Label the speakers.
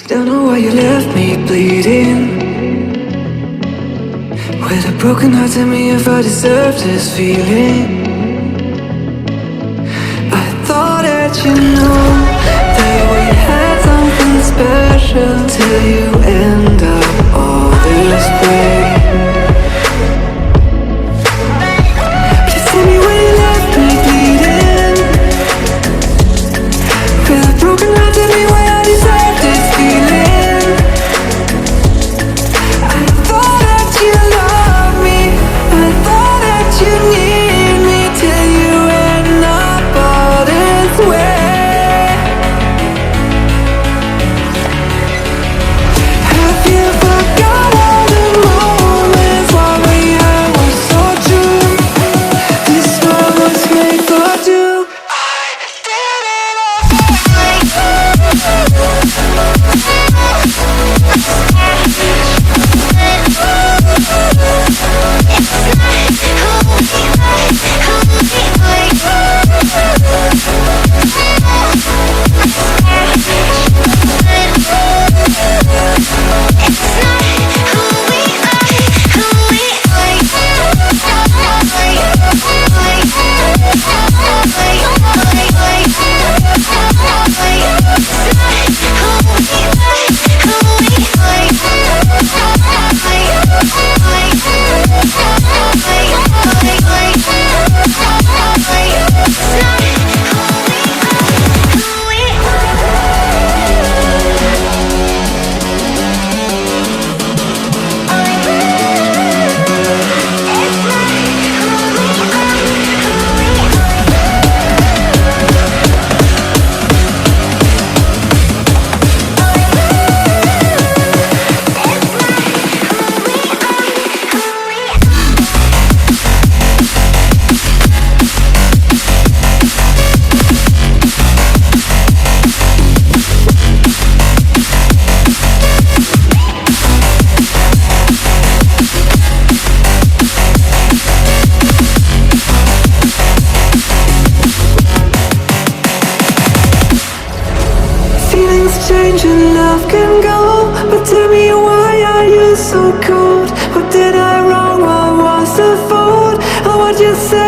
Speaker 1: Don't know why you left me bleeding. With a broken heart, tell me if I deserve this feeling. I thought that you knew that we had something special till you end up all this way. Please tell me when you left me bleeding. With a broken heart, tell me why I deserve this feeling. I thought that you loved me, I thought that you need me till you end up all this way. Have you forgot all the moments while we had was so true? This world was made for two. I did it change and love can go, but tell me why are you so cold? What did I wrong? What was the fault? Or what you say?